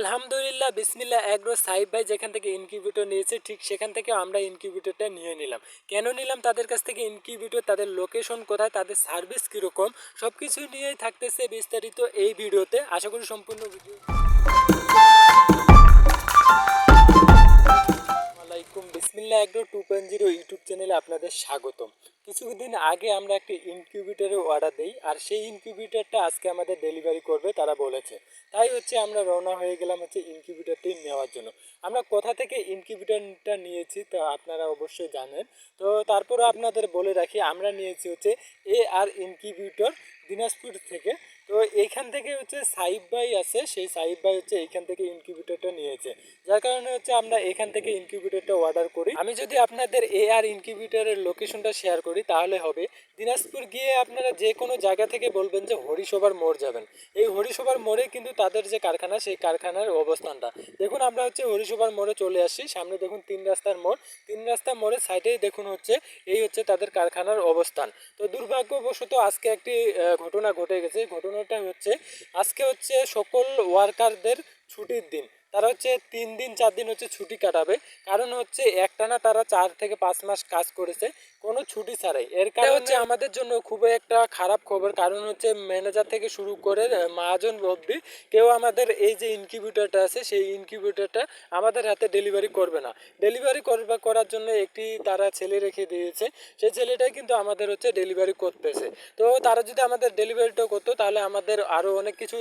আলহামদুলিল্লাহ বিসমিল্লাহ এগ্রো সাহিব ভাই যেখান থেকে ইনকিউবেটর নিয়েছে ঠিক সেখান থেকে আমরা ইনকিউবেটরটা নিয়ে নিলাম। কেন নিলাম তাদের কাছ থেকে ইনকিউবেটর, তাদের লোকেশন কোথায়, তাদের সার্ভিস কীরকম, সব কিছু নিয়েই থাকতেছে বিস্তারিত এই ভিডিওতে। আশা করি সম্পূর্ণ ভিডিও আসসালামাইকুম বিসমিল্লাহ এগ্রো 2.0 ইউটিউব চ্যানেলে আপনাদের স্বাগতম। কিছুদিন আগে আমরা একটি ইনকিউবেটরের অর্ডার দিই, আর সেই ইনকিউবেটরটা আজকে আমাদের ডেলিভারি করবে তারা বলেছে। তাই আমরা রওনা হয়ে গেলাম ইনকিউবেটরটি নেওয়ার জন্য। আমরা কোথা থেকে ইনকিউবেটরটা নিয়েছি তা আপনারা অবশ্যই জানেন। তো তারপরে আপনাদের বলে রাখি, আমরা নিয়েছি আর ইনকিউবেটর দিনাজপুর থেকে। তো এইখান থেকে সাহিব ভাই আছে, সেই সাহিব ভাই এইখান থেকে ইনকিউবেটরটা নিয়েছে, যার কারণে আমরা এখান থেকে ইনকিউবেটরটা অর্ডার করি। আমি যদি আপনাদের আর ইনকিউবেটরের লোকেশনটা শেয়ার করি তাহলে হবে, দিনাজপুর গিয়ে আপনারা যে কোনো জায়গা থেকে বলবেন যে হরিসভার মোড় যাবেন। এই হরিসভার মোড়ে কিন্তু তাদের যে কারখানা, সেই কারখানার অবস্থানটা দেখুন। আমরা হরিসভার মোড়ে চলে আসি, সামনে দেখুন 3 রাস্তার মোড়। 3 রাস্তার মোড়ের সাইডেই দেখুন এই তাদের কারখানার অবস্থান। তো দুর্ভাগ্যবশত আজকে একটি ঘটনা ঘটে গেছে। ঘটনাটা আজকে সকল ওয়ার্কারদের ছুটির দিন। তারা 3 দিন 4 দিন ছুটি কাটাবে, কারণ একটানা তারা 4 থেকে 5 মাস কাজ করেছে কোনো ছুটি ছাড়াই। এর কারণে আমাদের জন্য খুবই একটা খারাপ খবর, কারণ ম্যানেজার থেকে শুরু করে মহাজন অবধি কেউ আমাদের এই যে ইনকিউবেটরটা আছে সেই ইনকিউবেটরটা আমাদের হাতে ডেলিভারি করবে না। ডেলিভারি করার জন্য একটি তারা ছেলে রেখে দিয়েছে, সেই ছেলেটাই কিন্তু আমাদের ডেলিভারি করতেছে। তো তারা যদি আমাদের ডেলিভারিটা করতো তাহলে আমাদের আরও অনেক কিছু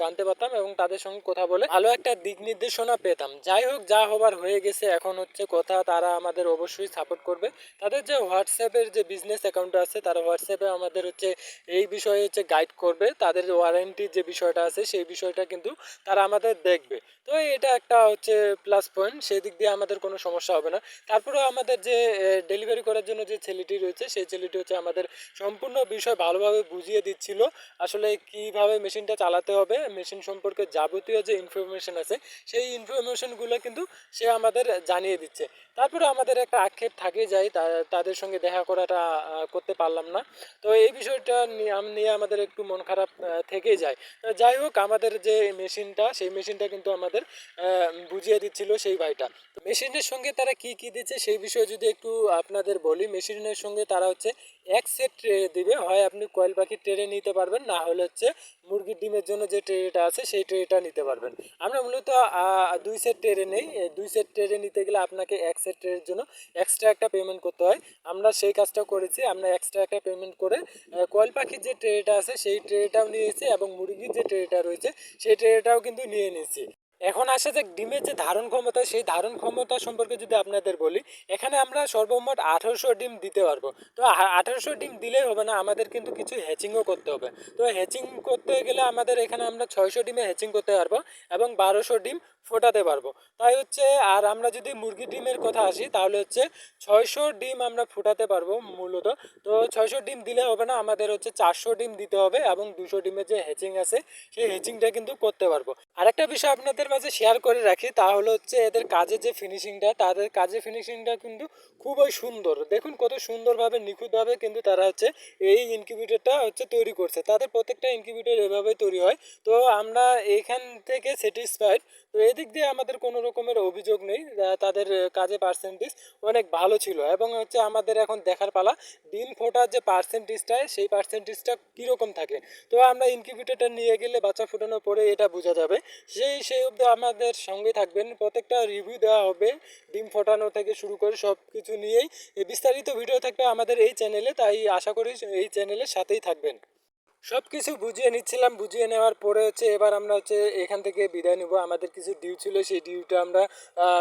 জানতে পারতাম এবং তাদের সঙ্গে কথা বলে ভালো একটা দিক নির্দেশনা পেতাম। যাই হোক, যা হবার হয়ে গেছে। এখন কথা, তারা আমাদের অবশ্যই সাপোর্ট করবে। তাদের যে হোয়াটসঅ্যাপের যে বিজনেস অ্যাকাউন্ট আছে, তারা হোয়াটসঅ্যাপে আমাদের এই বিষয়ে গাইড করবে। তাদের ওয়ারেন্টির যে বিষয়টা আছে সেই বিষয়টা কিন্তু তারা আমাদের দেখবে। তো এটা একটা প্লাস পয়েন্ট, সেই দিক দিয়ে আমাদের কোনো সমস্যা হবে না। তারপরেও আমাদের যে ডেলিভারি করার জন্য যে ছেলেটি রয়েছে, সেই ছেলেটি আমাদের সম্পূর্ণ বিষয় ভালোভাবে বুঝিয়ে দিচ্ছিল। আসলে কিভাবে মেশিনটা চালাতে হবে, মেশিন সম্পর্কে যাবতীয় যে ইনফরমেশন আছে সেই ইনফরমেশনগুলো কিন্তু সে আমাদের জানিয়ে দিচ্ছে। তারপরে আমাদের একটা আক্ষেপ থাকে যায়, তাদের সঙ্গে দেখা করাটা করতে পারলাম না। তো এই বিষয়টা নিয়ে আমাদের একটু মন খারাপ থেকেই যায়। যাই হোক, আমাদের যে মেশিনটা, সেই মেশিনটা কিন্তু আমাদের বুঝিয়ে দিচ্ছিল সেই ভাইটা। মেশিনের সঙ্গে তারা কি কি দিচ্ছে সেই বিষয়ে যদি একটু আপনাদের বলি। মেশিনের সঙ্গে তারা এক সেট ট্রে দিবে, হয় আপনি কয়েল পাখির ট্রে নিতে পারবেন, না হলে মুরগির ডিমের জন্য যে ট্রেটা আছে সেই ট্রেটা নিতে পারবেন। আমরা মূলত 2 সেট ট্রে নেই। 2 সেট ট্রে নিতে গেলে আপনাকে এক সেট ট্রের জন্য এক্সট্রা একটা পেমেন্ট করতে হয়। আমরা সেই কাজটাও করেছি, আমরা এক্সট্রা একটা পেমেন্ট করে কয়েল পাখির যে ট্রেটা আছে সেই ট্রেটাও নিয়েছি এবং মুরগির যে ট্রেটা রয়েছে সেই ট্রেটাও কিন্তু নিয়ে নিয়েছি। এখন আসে যে ডিমের যে ধারণ ক্ষমতা, সেই ধারণ ক্ষমতা সম্পর্কে যদি আপনাদের বলি, এখানে আমরা সর্বমোট 1800 ডিম দিতে পারবো। তো 1800 ডিম দিলেই হবে না, আমাদের কিন্তু কিছু হ্যাচিংও করতে হবে। তো হ্যাচিং করতে গেলে আমাদের এখানে আমরা 600 ডিমে হ্যাচিং করতে পারবো এবং 1200 ডিম ফোটাতে পারবো। তাই আর আমরা যদি মুরগি ডিমের কথা আসি তাহলে 600 ডিম আমরা ফোটাতে পারবো মূলত। তো 600 ডিম দিলে হবে না, আমাদের 400 ডিম দিতে হবে এবং 200 ডিমের যে হ্যাচিং আছে সেই হ্যাচিংটা কিন্তু করতে পারবো। আরেকটা বিষয় আপনাদের মাঝে শেয়ার করে রাখি, তাহলে এদের কাজের যে ফিনিশিংটা, তাদের কাজের ফিনিশিংটা কিন্তু খুবই সুন্দর। দেখুন কত সুন্দরভাবে নিখুঁতভাবে কিন্তু তারা এই ইনকিউবেটরটা তৈরি করছে। তাদের প্রত্যেকটা ইনকিউবেটর এভাবে তৈরি হয়। তো আমরা এইখান থেকে স্যাটিসফাইড। তো এদিক দিয়ে আমাদের কোনো রকমের অভিযোগ নেই। তাদের কাজে পার্সেন্টেজ অনেক ভালো ছিল এবং আমাদের এখন দেখার পালা ডিম ফোটার যে পার্সেন্টেজটা, সেই পার্সেন্টেজটা কীরকম থাকে। তো আমরা ইনকিউবেটরটা নিয়ে গেলে বাচ্চা ফোটানোর পরে এটা বোঝা যাবে। সেই অবধি আমাদের সঙ্গে থাকবেন, প্রত্যেকটা রিভিউ দেওয়া হবে ডিম ফোটানো থেকে শুরু করে সব কিছু নিয়েই বিস্তারিত ভিডিও থাকবে আমাদের এই চ্যানেলে। তাই আশা করি এই চ্যানেলের সাথেই থাকবেন। সব কিছু বুঝিয়ে নিচ্ছিলাম, বুঝিয়ে নেওয়ার পরে এবার আমরা এখান থেকে বিদায় নেব। আমাদের কিছু ডিউ ছিল, সেই ডিউটা আমরা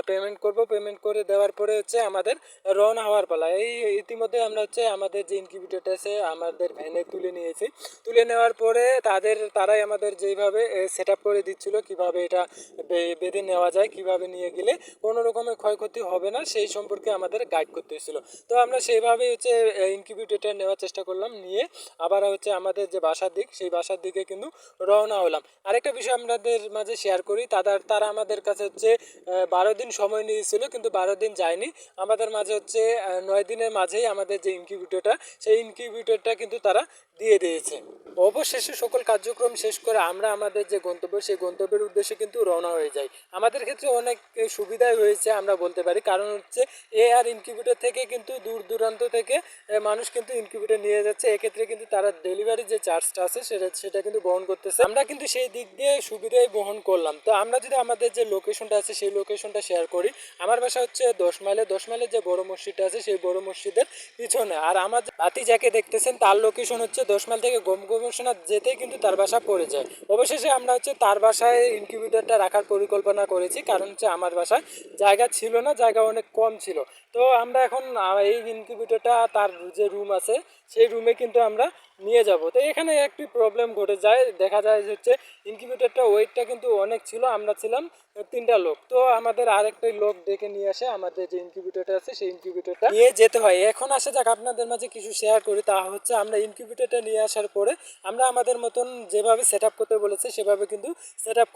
পেমেন্ট করব। পেমেন্ট করে দেওয়ার পরে আমাদের রওনা হওয়ার পালা। এই ইতিমধ্যে আমরা আমাদের যে ইনকিউবেটরটা আছে আমাদের ভ্যানে তুলে নিয়েছি। তুলে নেওয়ার পরে তারাই আমাদের যেইভাবে সেট আপ করে দিচ্ছিল, কীভাবে এটা বেঁধে নেওয়া যায়, কিভাবে নিয়ে গেলে কোনো রকমের ক্ষয়ক্ষতি হবে না, সেই সম্পর্কে আমাদের গাইড করতে হয়েছিল। তো আমরা সেইভাবেই ইনকিউবেটরটা নেওয়ার চেষ্টা করলাম। নিয়ে আবার আমাদের যে বাসার দিক, সেই বাসার দিকে কিন্তু রওনা হলাম। আরেকটা বিষয় আপনাদের মাঝে শেয়ার করি, তারা আমাদের কাছে হচ্ছে 12 দিন সময় নিয়েছিল, কিন্তু 12 দিন যায়নি আমাদের মাঝে হচ্ছে 9 দিনের মাঝেই আমাদের যে ইনকিউবেটরটা, সেই ইনকিউবেটরটা কিন্তু তারা দিয়ে দিয়েছে। অবশেষে সকল কার্যক্রম শেষ করে আমরা আমাদের যে গন্তব্য, সেই গন্তব্যের উদ্দেশ্যে কিন্তু রওনা হয়ে যাই। আমাদের ক্ষেত্রে অনেক সুবিধাই হয়েছে আমরা বলতে পারি, কারণ হচ্ছে আর ইনকিউবেটর থেকে কিন্তু দূর দূরান্ত থেকে মানুষ কিন্তু ইনকিউবেটর নিয়ে যাচ্ছে। এক্ষেত্রে কিন্তু তারা ডেলিভারি যে চার্জটা আছে সেটা কিন্তু বহন করতেছে। আমরা কিন্তু সেই দিক দিয়ে সুবিধাই বহন করলাম। তো আমরা যদি আমাদের যে লোকেশনটা আছে সেই লোকেশনটা শেয়ার করি, আমার বাসা হচ্ছে 10 মাইলে। 10 মাইলের যে বড় মসজিদটা আছে সেই বড় মসজিদের পিছনে। আর আমার ভাতি যাকে দেখতেছেন তার লোকেশন হচ্ছে 10 মাইল থেকে গমগমেশনা যেতেই কিন্তু তার বাসা পড়ে যায়। অবশেষে আমরা হচ্ছে তার বাসায় ইনকিউবেটরটা রাখার পরিকল্পনা করেছি, কারণ হচ্ছে আমার বাসায় জায়গা ছিল না, জায়গা অনেক কম ছিল। তো আমরা এখন এই ইনকিউবেটরটা তার যে রুম আছে সেই রুমে কিন্তু আমরা নিয়ে যাব। তো এখানে একটি প্রবলেম ঘটে যায়, দেখা যায় যে হচ্ছে ইনকিউবেটরটা ওয়েটটা কিন্তু অনেক ছিল। আমরা ছিলাম 3টা লোক। তো আমাদের আরেকটা লোক ডেকে নিয়ে আসে, আমাদের যে ইনকিউবেটরটা আছে সেই ইনকিউবেটরটা নিয়ে যেতে হয়। এখন আসা যাক আপনাদের মাঝে কিছু শেয়ার করি, তা হচ্ছে আমরা ইনকিউবেটরটা নিয়ে আসার পরে আমরা আমাদের মতন যেভাবে সেট আপ করতে বলেছে সেভাবে কিন্তু সেট আপ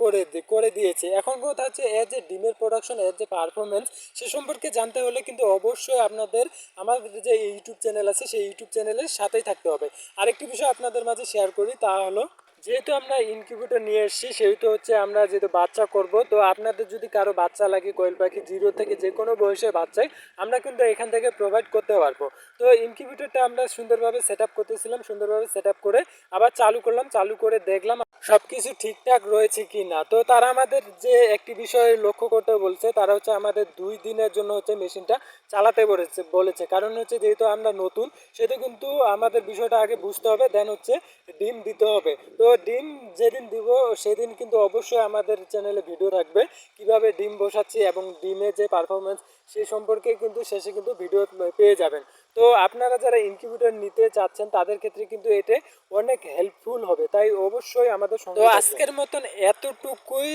করে দিয়েছে। এখন কথা হচ্ছে এর যে ডিমের প্রোডাকশন, এর যে পারফরমেন্স, সে সম্পর্কে জানতে হলে কিন্তু অবশ্যই আপনাদের আমাদের যে ইউটিউব চ্যানেল আছে সেই ইউটিউব চ্যানেলের সাথেই থাকতে হবে। আরেকটি বিষয় আপনাদের মাঝে শেয়ার করি, তা হলো যেহেতু আমরা ইনকিউবেটর নিয়ে এসেছি, সেহেতু হচ্ছে আমরা যেহেতু বাচ্চা করব, তো আপনাদের যদি কারো বাচ্চা লাগে কোয়েল পাখি 0 থেকে যে কোনো বয়সের বাচ্চাই আমরা কিন্তু এখান থেকে প্রোভাইড করতে পারবো। তো ইনকিউবেটরটা আমরা সুন্দরভাবে সেট আপ করতেছিলাম, সুন্দরভাবে সেট আপ করে আবার চালু করলাম, চালু করে দেখলাম সব কিছু ঠিকঠাক রয়েছে কি না। তো তারা আমাদের যে একটি বিষয় লক্ষ্য করতে বলছে, তারা হচ্ছে আমাদের 2 দিনের জন্য হচ্ছে মেশিনটা চালাতে বলেছে। কারণ হচ্ছে যেহেতু আমরা নতুন, সেহেতু কিন্তু আমাদের বিষয়টা আগে বুঝতে হবে, দেন হচ্ছে ডিম দিতে হবে। তো ডিম যেদিন দিব সেদিন কিন্তু অবশ্যই আমাদের চ্যানেলে ভিডিও থাকবে কিভাবে ডিম বসাচ্ছি এবং ডিমের যে পারফরমেন্স সেই সম্পর্কে কিন্তু শেষে কিন্তু ভিডিও পেয়ে যাবেন। তো আপনারা যারা ইনকিউবেটর নিতে চাচ্ছেন তাদের ক্ষেত্রে কিন্তু এটা অনেক হেল্পফুল হবে, তাই অবশ্যই আমাদের সঙ্গে থাকবেন। তো আজকের মতন এতটুকুই।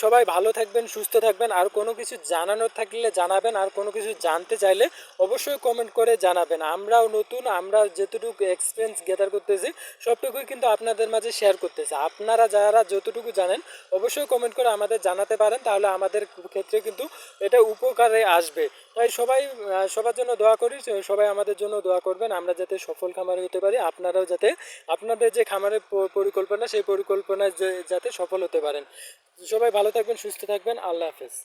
সবাই ভালো থাকবেন, সুস্থ থাকবেন। আর কোনো কিছু জানানোর থাকলে জানাবেন, আর কোনো কিছু জানতে চাইলে অবশ্যই কমেন্ট করে জানাবেন। আমরাও নতুন, আমরা যেতটুকু এক্সপিরিয়েন্স গ্যাদার করতেছি সবটুকুই কিন্তু আপনাদের মাঝে শেয়ার করতেছি। আপনারা যারা যতটুকু জানেন অবশ্যই কমেন্ট করে আমাদের জানাতে পারেন, তাহলে আমাদের ক্ষেত্রে কিন্তু এটা উপকারে আসবে। তাই সবার জন্য দোয়া করি, সবাই আমাদের জন্য দোয়া করবেন, আমরা যাতে সফল খামারি হতে পারি, আপনারাও যাতে আপনাদের যে খামারের পরিকল্পনা সেই পরিকল্পনায় যাতে সফল হতে পারেন। সবাই ভালো থাকবেন, সুস্থ থাকবেন। আল্লাহ হাফেজ।